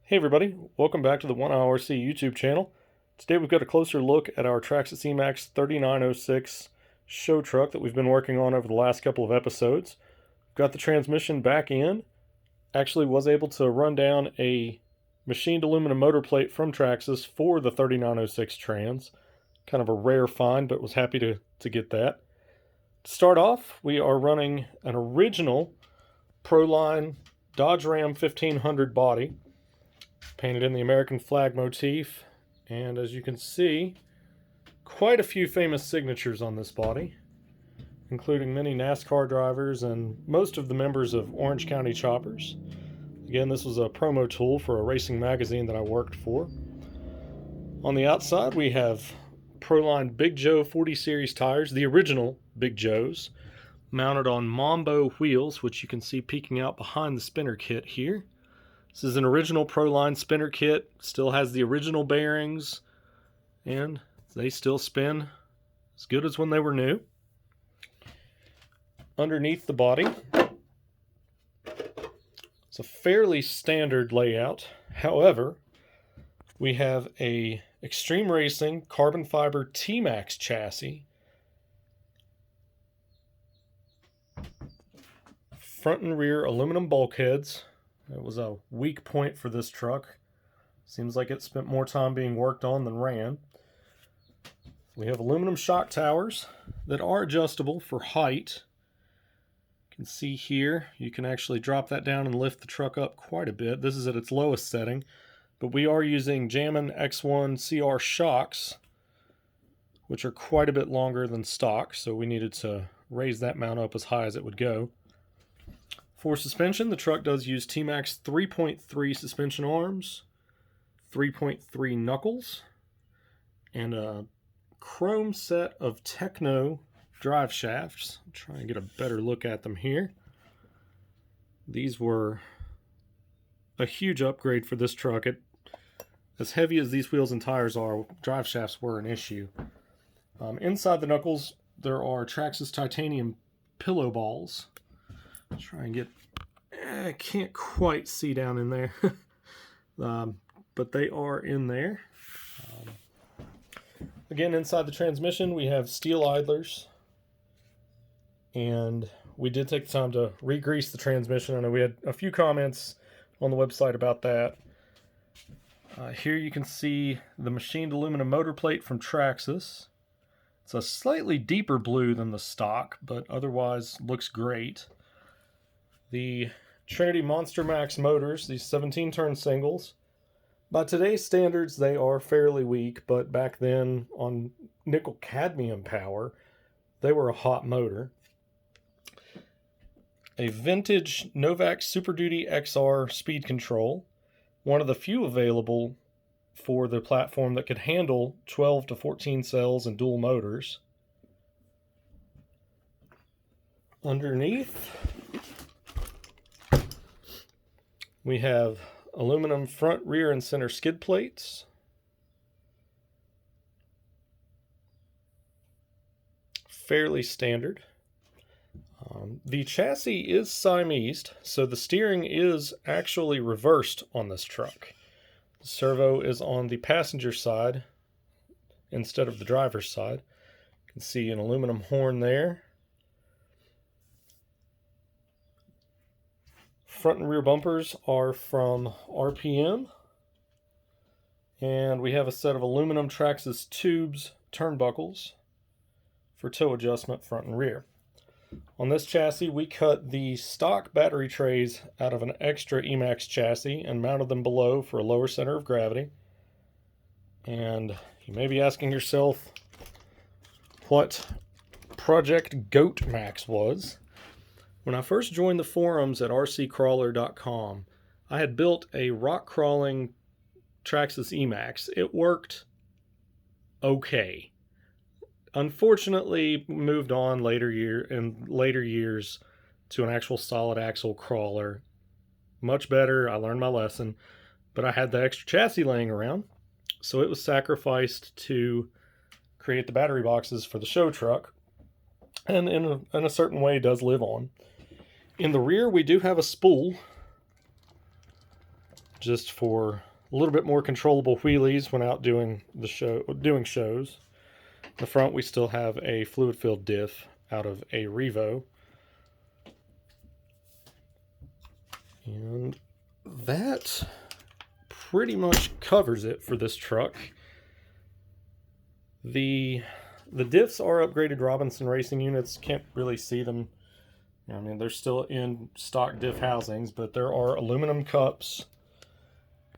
Hey everybody, welcome back to the 1RC YouTube channel. Today we've got a closer look at our Traxxas E-Maxx 3906 show truck that we've been working on over the last couple of episodes. We've got the transmission back in. Actually was able to run down a machined aluminum motor plate from Traxxas for the 3906 trans. Kind of a rare find, but was happy to get that. To start off, we are running an original Proline Dodge Ram 1500 body, painted in the American flag motif, and as you can see, quite a few famous signatures on this body, including many NASCAR drivers and most of the members of Orange County Choppers. Again, this was a promo tool for a racing magazine that I worked for. On the outside, we have Proline Big Joe 40 series tires, the original Big Joes, mounted on Mambo wheels, which you can see peeking out behind the spinner kit here. This is an original Proline spinner kit, still has the original bearings, and they still spin as good as when they were new. Underneath the body, it's a fairly standard layout. However, we have a Extreme Racing carbon fiber E-Maxx chassis, front and rear aluminum bulkheads. It was a weak point for this truck. Seems like it spent more time being worked on than ran. We have aluminum shock towers that are adjustable for height. You can see here, you can actually drop that down and lift the truck up quite a bit. This is at its lowest setting, but we are using Jammin X1 CR shocks, which are quite a bit longer than stock, so we needed to raise that mount up as high as it would go. For suspension, the truck does use E-Maxx 3.3 suspension arms, 3.3 knuckles, and a chrome set of Techno drive shafts. I'll try and get a better look at them here. These were a huge upgrade for this truck. As heavy as these wheels and tires are, drive shafts were an issue. Inside the knuckles, there are Traxxas titanium pillow balls. Try and get, I can't quite see down in there, but they are in there. Again, inside the transmission, we have steel idlers, and we did take the time to re-grease the transmission. I know we had a few comments on the website about that. Here you can see the machined aluminum motor plate from Traxxas. It's a slightly deeper blue than the stock, but otherwise looks great. The Trinity Monster Max motors, these 17-turn singles. By today's standards, they are fairly weak, but back then, on nickel-cadmium power, they were a hot motor. A vintage Novak Super Duty XR speed control, one of the few available for the platform that could handle 12 to 14 cells and dual motors. Underneath, we have aluminum front, rear, and center skid plates. Fairly standard. The chassis is Siamese, so the steering is actually reversed on this truck. The servo is on the passenger side instead of the driver's side. You can see an aluminum horn there. Front and rear bumpers are from RPM, and we have a set of aluminum Traxxas tubes turnbuckles for toe adjustment front and rear. On this chassis, we cut the stock battery trays out of an extra E-Maxx chassis and mounted them below for a lower center of gravity. And you may be asking yourself what Project Goat Max was. When I first joined the forums at rccrawler.com, I had built a rock crawling Traxxas E-Maxx. It worked okay. Unfortunately, moved on later years to an actual solid axle crawler. Much better. I learned my lesson, but I had the extra chassis laying around, so it was sacrificed to create the battery boxes for the show truck, and in a certain way does live on. In the rear, we do have a spool just for a little bit more controllable wheelies when out doing shows. In the front, we still have a fluid-filled diff out of a Revo. And that pretty much covers it for this truck. The diffs are upgraded Robinson Racing units. Can't really see them. I mean, they're still in stock diff housings, but there are aluminum cups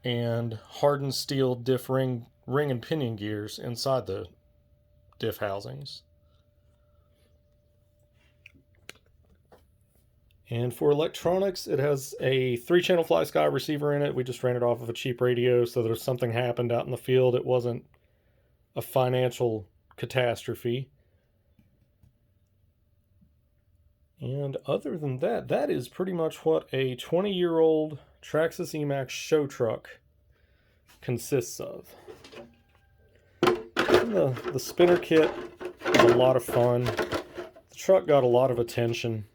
and hardened steel diff ring and pinion gears inside the diff housings. And for electronics, it has a 3-channel FlySky receiver in it. We just ran it off of a cheap radio, so that if something happened out in the field, it wasn't a financial catastrophe. And other than that, that is pretty much what a 20-year-old Traxxas E-Maxx show truck consists of. And the spinner kit is a lot of fun. The truck got a lot of attention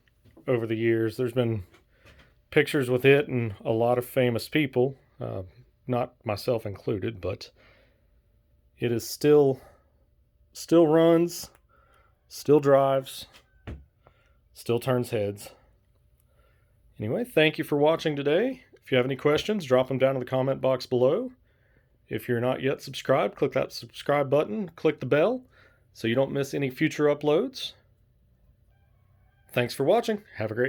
over the years. There's been pictures with it and a lot of famous people, not myself included, but it is still runs, still drives, still turns heads. Anyway, thank you for watching today. If you have any questions, drop them down in the comment box below. If you're not yet subscribed, click that subscribe button, click the bell so you don't miss any future uploads. Thanks for watching. Have a great day.